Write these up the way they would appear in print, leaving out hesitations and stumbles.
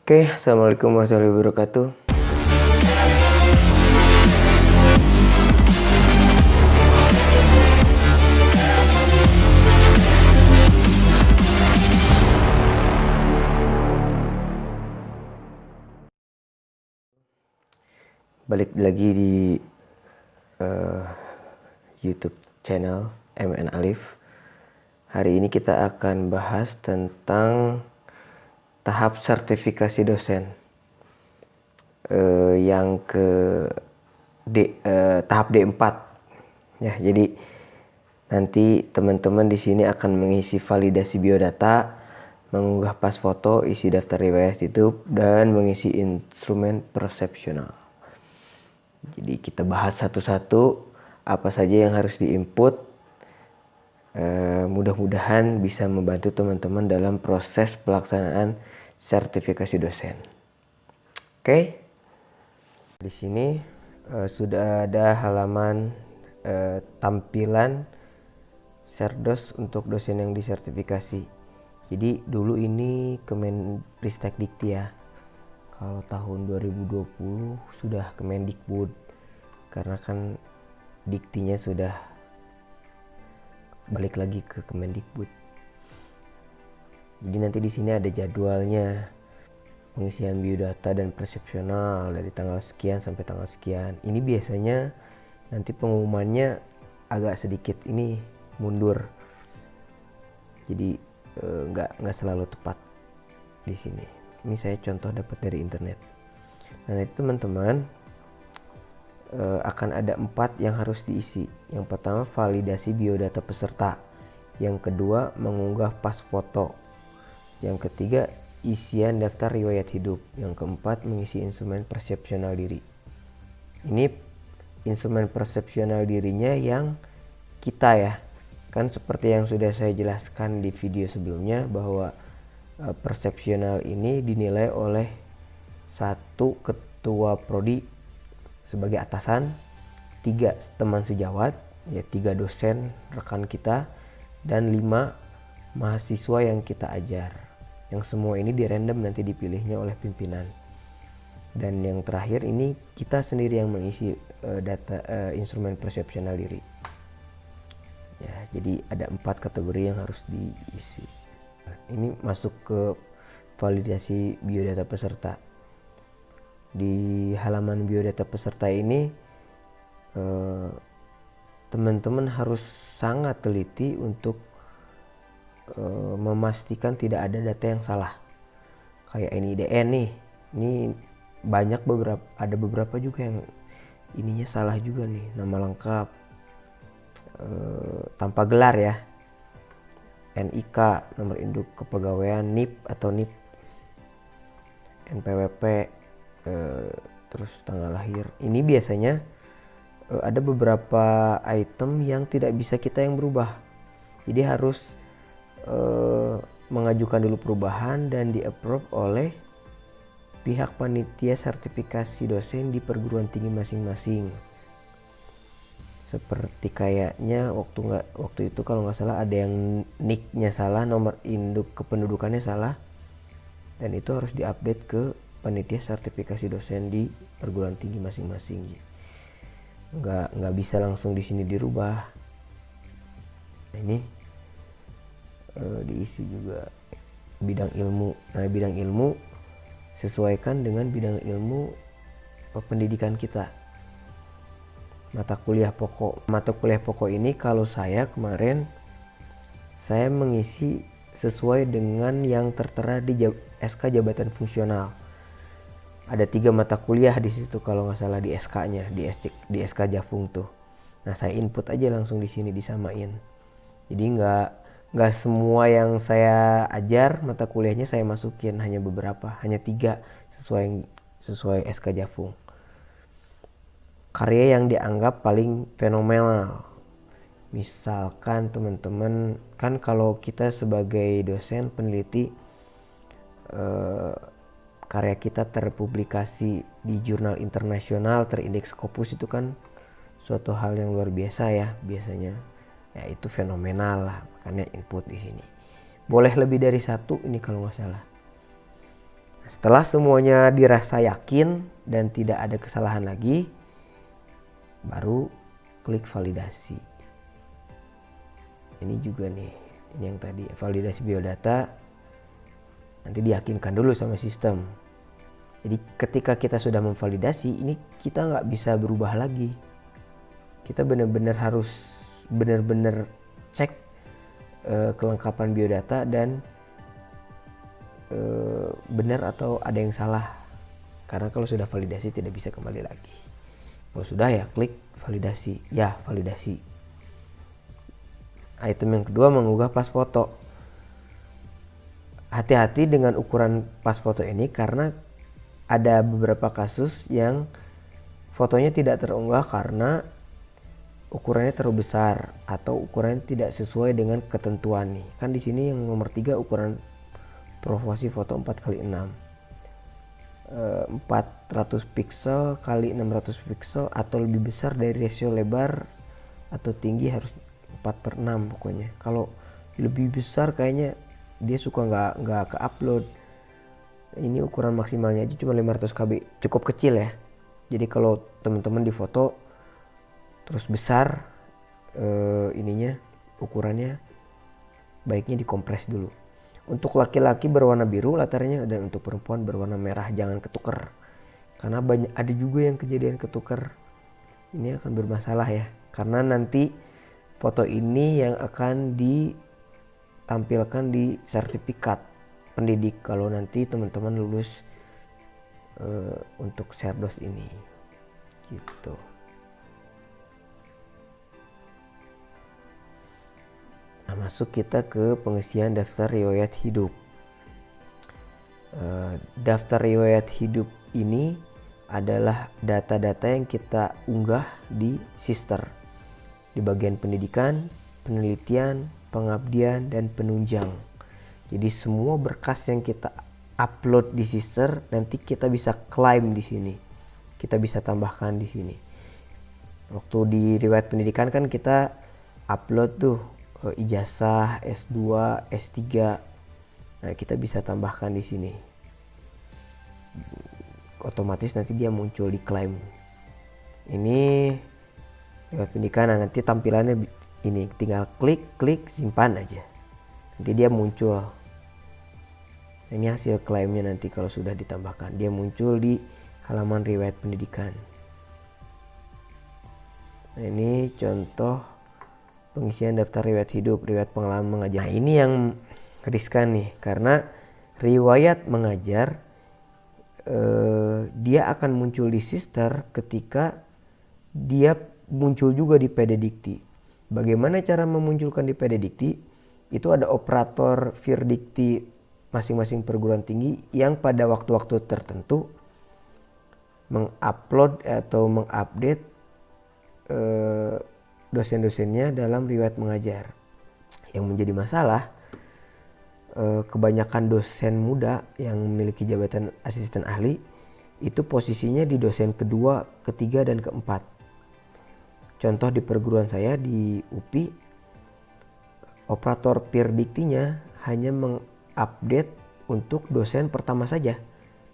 Oke, assalamualaikum warahmatullahi wabarakatuh. Balik lagi di YouTube channel MN Alif. Hari ini kita akan bahas tentang tahap sertifikasi dosen yang ke tahap D4 ya. Jadi nanti teman-teman di sini akan mengisi validasi biodata, mengunggah pas foto, isi daftar riwayat hidup, dan mengisi instrumen persepsional. Jadi kita bahas satu-satu apa saja yang harus diinput. Mudah-mudahan bisa membantu teman-teman dalam proses pelaksanaan sertifikasi dosen. Oke. Di sini sudah ada halaman tampilan Serdos untuk dosen yang disertifikasi. Jadi dulu ini Kemendikbud Dikti ya. Kalau tahun 2020 sudah Kemendikbud, karena kan diktinya sudah balik lagi ke Kemendikbud. Jadi nanti di sini ada jadwalnya, pengisian biodata dan persepsional dari tanggal sekian sampai tanggal sekian. Ini biasanya nanti pengumumannya agak sedikit ini mundur. Jadi nggak selalu tepat di sini. Ini saya contoh dapat dari internet. Nah itu teman-teman akan ada 4 yang harus diisi. Yang pertama validasi biodata peserta. Yang kedua mengunggah pas foto. Yang ketiga isian daftar riwayat hidup. Yang keempat mengisi instrumen persepsional diri. Ini instrumen persepsional dirinya yang kita ya. Kan seperti yang sudah saya jelaskan di video sebelumnya bahwa persepsional ini dinilai oleh 1 ketua prodi sebagai atasan, 3 teman sejawat, ya 3 dosen rekan kita, dan 5 mahasiswa yang kita ajar. Yang semua ini di random nanti dipilihnya oleh pimpinan. Dan yang terakhir ini kita sendiri yang mengisi data instrumen persepsional diri. Ya, jadi ada 4 kategori yang harus diisi. Ini masuk ke validasi biodata peserta. Di halaman biodata peserta ini teman-teman harus sangat teliti untuk memastikan tidak ada data yang salah. Kayak NIDN nih, ini ada beberapa juga yang ininya salah juga nih, nama lengkap tanpa gelar ya. NIK, nomor induk kepegawaian, NIP atau NIP, NPWP, terus tanggal lahir. Ini biasanya ada beberapa item yang tidak bisa kita yang berubah. Jadi harus mengajukan dulu perubahan dan di-approve oleh pihak panitia sertifikasi dosen di perguruan tinggi masing-masing. Seperti kayaknya waktu itu kalau nggak salah ada yang NIK-nya salah, nomor induk kependudukannya salah, dan itu harus diupdate ke panitia sertifikasi dosen di perguruan tinggi masing-masing. Nggak bisa langsung di sini dirubah. Nah, ini diisi juga bidang ilmu. Nah bidang ilmu sesuaikan dengan bidang ilmu pendidikan kita. Mata kuliah pokok ini kalau saya kemarin saya mengisi sesuai dengan yang tertera di SK jabatan fungsional. Ada 3 mata kuliah di situ kalau nggak salah di SK-nya, di SK Jafung tuh. Nah saya input aja langsung di sini disamain. Jadi nggak semua yang saya ajar mata kuliahnya saya masukin, hanya beberapa, hanya 3 sesuai SK Jafung. Karya yang dianggap paling fenomenal. Misalkan teman-teman kan kalau kita sebagai dosen peneliti karya kita terpublikasi di jurnal internasional terindeks Scopus, itu kan suatu hal yang luar biasa ya biasanya. Ya itu fenomenal lah, makanya input di sini. Boleh lebih dari 1 ini kalau nggak salah. Setelah semuanya dirasa yakin dan tidak ada kesalahan lagi, baru klik validasi. Ini juga nih, ini yang tadi validasi biodata, nanti diyakinkan dulu sama sistem. Jadi ketika kita sudah memvalidasi, ini kita nggak bisa berubah lagi. Kita benar-benar harus benar-benar cek kelengkapan biodata dan benar atau ada yang salah. Karena kalau sudah validasi tidak bisa kembali lagi. Kalau sudah ya klik validasi, ya validasi. Item yang kedua, mengunggah pas foto. Hati-hati dengan ukuran pas foto ini karena ada beberapa kasus yang fotonya tidak terunggah karena ukurannya terlalu besar atau ukurannya tidak sesuai dengan ketentuan nih. Kan di sini yang nomor 3 ukuran profilasi foto 4x6. 400 pixel kali 600 pixel atau lebih besar dari rasio lebar atau tinggi harus 4/6 pokoknya. Kalau lebih besar kayaknya dia suka nggak ke upload. Ini ukuran maksimalnya aja cuma 500 KB, cukup kecil ya. Jadi kalau teman-teman di foto terus besar ininya ukurannya, baiknya dikompres dulu. Untuk laki-laki berwarna biru latarnya dan untuk perempuan berwarna merah, jangan ketuker. Karena ada juga yang kejadian ketuker. Ini akan bermasalah ya. Karena nanti foto ini yang akan ditampilkan di sertifikat pendidik kalau nanti teman-teman lulus untuk Sherdos ini gitu. Nah, masuk kita ke pengisian daftar riwayat hidup. Daftar riwayat hidup ini adalah data-data yang kita unggah di Sister di bagian pendidikan, penelitian, pengabdian, dan penunjang. Jadi semua berkas yang kita upload di Sister nanti kita bisa klaim di sini. Kita bisa tambahkan di sini. Waktu di riwayat pendidikan kan kita upload tuh ijazah, S2, S3. Nah, kita bisa tambahkan di sini. Otomatis nanti dia muncul di klaim. Ini riwayat pendidikan, nah nanti tampilannya ini tinggal klik simpan aja. Nanti dia muncul. Ini hasil klaimnya nanti kalau sudah ditambahkan. Dia muncul di halaman riwayat pendidikan. Nah, ini contoh pengisian daftar riwayat hidup, riwayat pengalaman mengajar. Nah, ini yang riskan nih karena riwayat mengajar dia akan muncul di Sister ketika dia muncul juga di PD Dikti. Bagaimana cara memunculkan di PD Dikti? Itu ada operator Firdikti masing-masing perguruan tinggi yang pada waktu-waktu tertentu mengupload atau mengupdate dosen-dosennya dalam riwayat mengajar. Yang menjadi masalah, kebanyakan dosen muda yang memiliki jabatan asisten ahli itu posisinya di dosen kedua, ketiga, dan keempat. Contoh di perguruan saya di UPI, operator Firdiktinya hanya mengupdate untuk dosen pertama saja.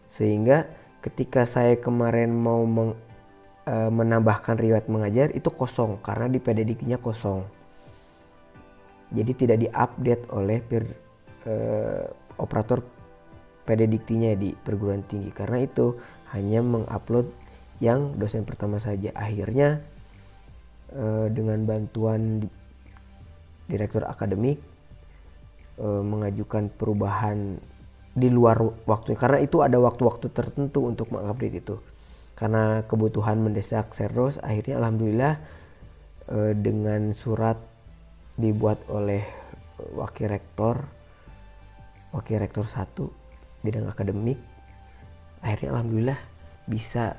Sehingga ketika saya kemarin mau menambahkan riwayat mengajar itu kosong karena di PD Diktinya kosong. Jadi tidak diupdate oleh operator PD Diktinya di perguruan tinggi. Karena itu hanya mengupload yang dosen pertama saja. Akhirnya dengan bantuan direktur akademik mengajukan perubahan di luar waktu, karena itu ada waktu-waktu tertentu untuk mengupdate itu. Karena kebutuhan mendesak Sherdos, akhirnya alhamdulillah dengan surat dibuat oleh wakil rektor 1 bidang akademik, akhirnya alhamdulillah bisa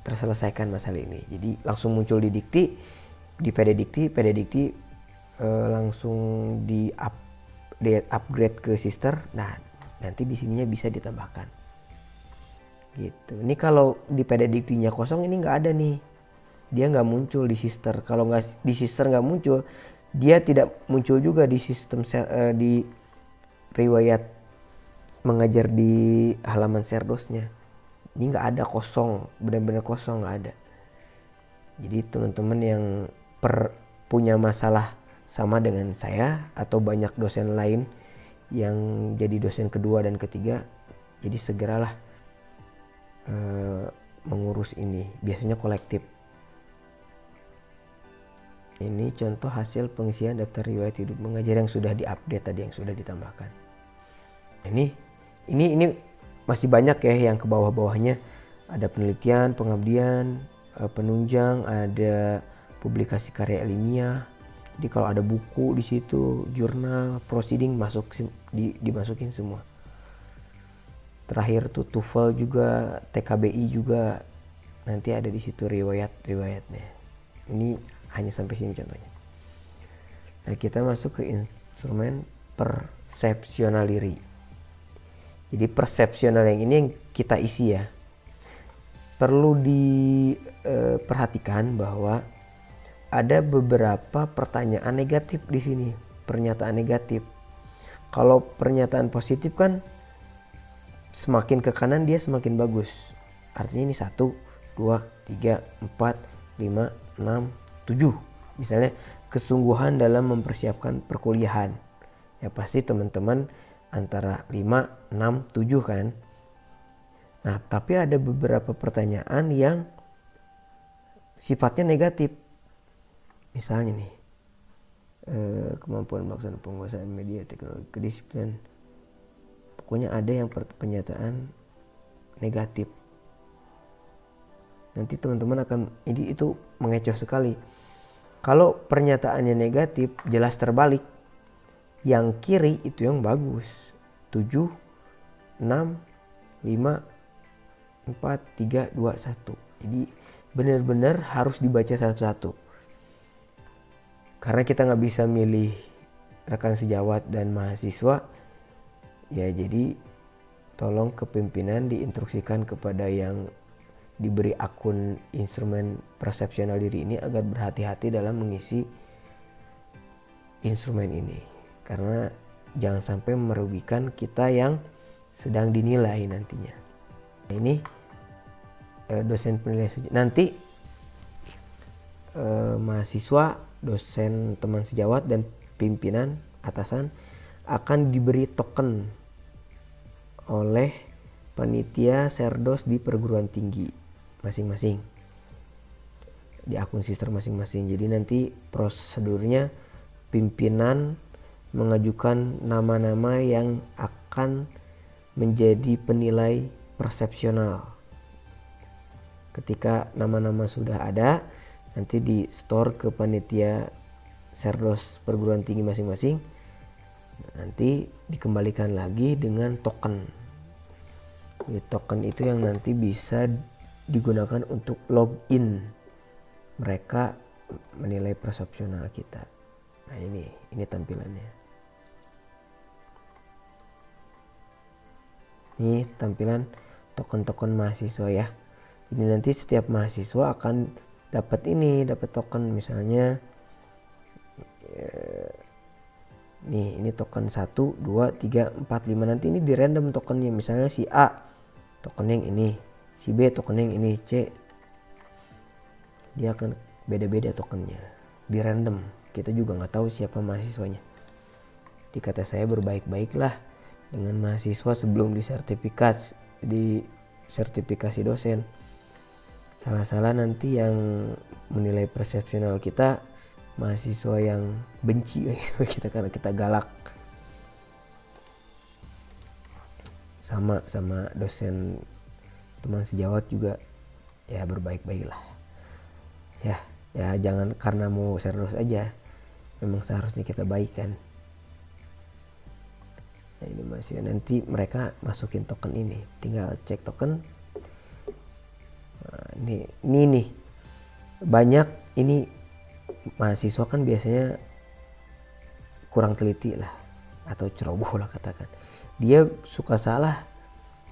terselesaikan masalah ini. Jadi langsung muncul di Dikti, di PD Dikti langsung di upgrade ke Sister. Nah, nanti di sininya bisa ditambahkan. Gitu. Ini kalau di PD Diktinya kosong, ini nggak ada nih. Dia nggak muncul di Sister. Kalau nggak di Sister nggak muncul, dia tidak muncul juga di sistem di riwayat mengajar di halaman Serdosnya. Ini nggak ada kosong, benar-benar kosong, nggak ada. Jadi teman-teman yang punya masalah sama dengan saya atau banyak dosen lain yang jadi dosen kedua dan ketiga, jadi segeralah mengurus ini. Biasanya kolektif. Ini contoh hasil pengisian daftar riwayat hidup mengajar yang sudah diupdate tadi, yang sudah ditambahkan. Ini masih banyak ya yang ke bawah-bawahnya. Ada penelitian, pengabdian, penunjang, ada publikasi karya ilmiah. Jadi kalau ada buku di situ, jurnal, proceeding dimasukin semua. Terakhir tuh TOEFL juga, TKBI juga nanti ada di situ riwayatnya. Ini hanya sampai sini contohnya. Nah, kita masuk ke instrumen persepsional diri. Jadi persepsional yang ini yang kita isi ya. Perlu diperhatikan bahwa ada beberapa pertanyaan negatif di sini, pernyataan negatif. Kalau pernyataan positif kan semakin ke kanan dia semakin bagus. Artinya ini 1, 2, 3, 4, 5, 6, 7. Misalnya kesungguhan dalam mempersiapkan perkuliahan. Ya pasti teman-teman antara 5, 6, 7 kan. Nah, tapi ada beberapa pertanyaan yang sifatnya negatif. Misalnya nih, kemampuan melaksanakan penguasaan media, teknologi, kedisiplinan. Pokoknya ada yang pernyataan negatif. Nanti teman-teman akan, itu mengecoh sekali. Kalau pernyataannya negatif, jelas terbalik. Yang kiri itu yang bagus. 7, 6, 5, 4, 3, 2, 1. Jadi benar-benar harus dibaca satu-satu. Karena kita nggak bisa milih rekan sejawat dan mahasiswa, ya jadi tolong kepimpinan diinstruksikan kepada yang diberi akun instrumen persepsional diri ini agar berhati-hati dalam mengisi instrumen ini. Karena jangan sampai merugikan kita yang sedang dinilai nantinya. Nah, ini dosen penilai nanti mahasiswa, dosen, teman sejawat, dan pimpinan atasan akan diberi token oleh panitia Serdos di perguruan tinggi masing-masing, di akun sister masing-masing. Jadi nanti prosedurnya pimpinan mengajukan nama-nama yang akan menjadi penilai persepsional. Ketika nama-nama sudah ada, nanti di store ke panitia Serdos perguruan tinggi masing-masing. Nanti dikembalikan lagi dengan token. Jadi token itu yang nanti bisa digunakan untuk login mereka menilai persepsional kita. Nah, ini tampilannya. Ini tampilan token-token mahasiswa ya. Jadi nanti setiap mahasiswa akan dapat token, misalnya ini token 1, 2, 3, 4, 5. Nanti ini di random tokennya. Misalnya si A token yang ini, si B token yang ini, C dia akan beda-beda tokennya di random. Kita juga nggak tahu siapa mahasiswanya. Di kata saya berbaik-baiklah dengan mahasiswa sebelum disertifikasi dosen. Salah-salah nanti yang menilai persepsional kita mahasiswa yang benci kita karena kita galak. Sama dosen teman sejawat juga ya berbaik-baiklah. Ya jangan karena mau Serdos aja. Memang seharusnya kita baik kan. Nah, ini masih nanti mereka masukin token ini. Tinggal cek token. Nah, ini nih banyak ini mahasiswa kan biasanya kurang teliti lah atau ceroboh lah katakan. Dia suka salah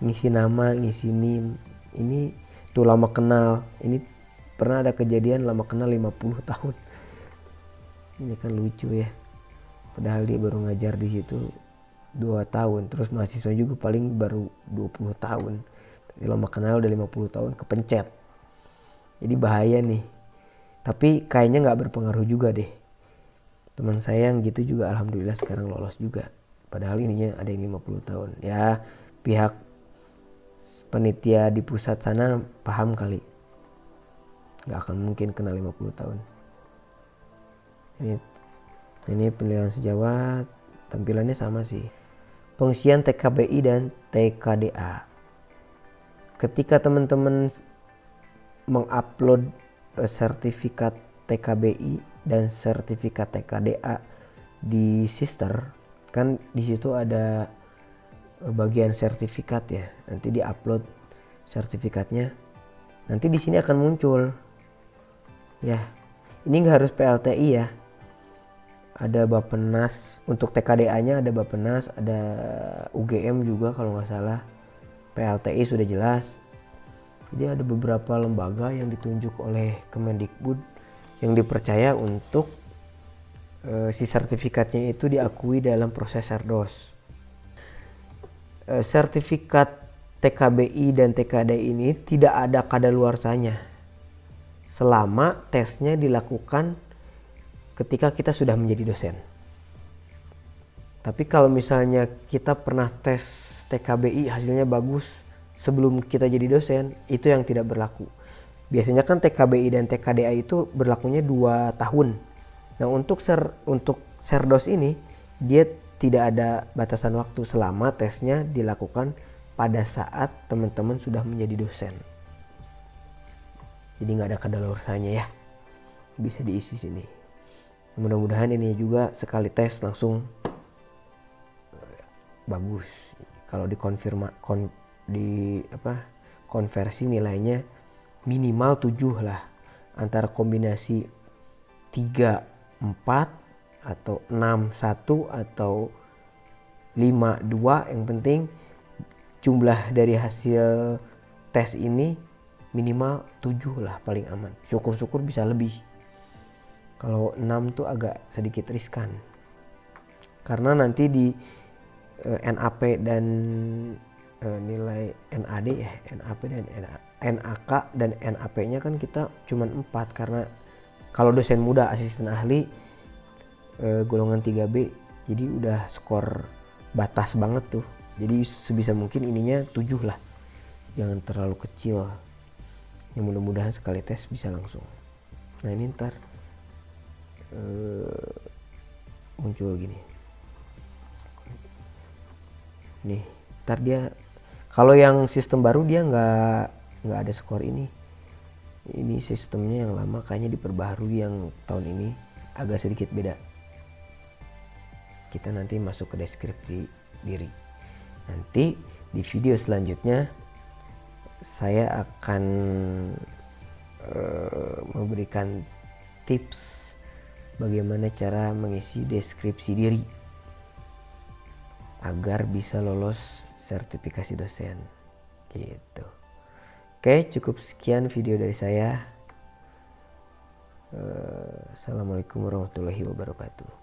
ngisi nama, ngisi NIM. Ini tuh lama kenal. Ini pernah ada kejadian lama kenal 50 tahun. Ini kan lucu ya. Padahal dia baru ngajar di situ 2 tahun. Terus mahasiswa juga paling baru 20 tahun. Tapi lama kenal udah 50 tahun kepencet. Jadi bahaya nih. Tapi kayaknya gak berpengaruh juga deh. Teman saya yang gitu juga alhamdulillah sekarang lolos juga. Padahal ininya ada yang 50 tahun. Ya pihak panitia di pusat sana paham kali. Gak akan mungkin kena 50 tahun. Ini penilaian sejawat. Tampilannya sama sih. Pengisian TKBI dan TKDA. Ketika teman-teman mengupload sertifikat TKBI dan sertifikat TKDA di Sister, kan di situ ada bagian sertifikat ya. Nanti diupload sertifikatnya. Nanti di sini akan muncul. Ya, ini nggak harus PLTI ya. Ada Bappenas, untuk TKDA-nya ada Bappenas, ada UGM juga kalau nggak salah. PLTI sudah jelas. Jadi ada beberapa lembaga yang ditunjuk oleh Kemendikbud yang dipercaya untuk si sertifikatnya itu diakui dalam proses Serdos. Sertifikat TKBI dan TKDI ini tidak ada kadaluarsanya selama tesnya dilakukan ketika kita sudah menjadi dosen. Tapi kalau misalnya kita pernah tes TKBI hasilnya bagus sebelum kita jadi dosen, itu yang tidak berlaku. Biasanya kan TKBI dan TKDA itu berlakunya 2 tahun. Nah untuk Serdos ini dia tidak ada batasan waktu selama tesnya dilakukan pada saat teman-teman sudah menjadi dosen. Jadi nggak ada kadaluarsanya ya, bisa diisi sini. Mudah-mudahan ini juga sekali tes langsung bagus. Kalau konversi nilainya minimal 7 lah, antara kombinasi 3, 4 atau 6, 1 atau 5, 2. Yang penting jumlah dari hasil tes ini minimal 7 lah paling aman. Syukur-syukur bisa lebih. Kalau 6 tuh agak sedikit riskan. Karena nanti di NAP dan nilai NAD ya, NAP dan NAK dan NAP-nya kan kita cuman 4, karena kalau dosen muda asisten ahli golongan 3B, jadi udah skor batas banget tuh. Jadi sebisa mungkin ininya 7 lah, jangan terlalu kecil. Yang mudah-mudahan sekali tes bisa langsung. Nah ini ntar muncul gini nih, ntar dia kalau yang sistem baru dia nggak ada skor ini sistemnya yang lama kayaknya diperbaharui yang tahun ini agak sedikit beda. Kita nanti masuk ke deskripsi diri. Nanti di video selanjutnya saya akan memberikan tips bagaimana cara mengisi deskripsi diri agar bisa lolos sertifikasi dosen gitu. Oke, cukup sekian video dari saya. Assalamualaikum warahmatullahi wabarakatuh.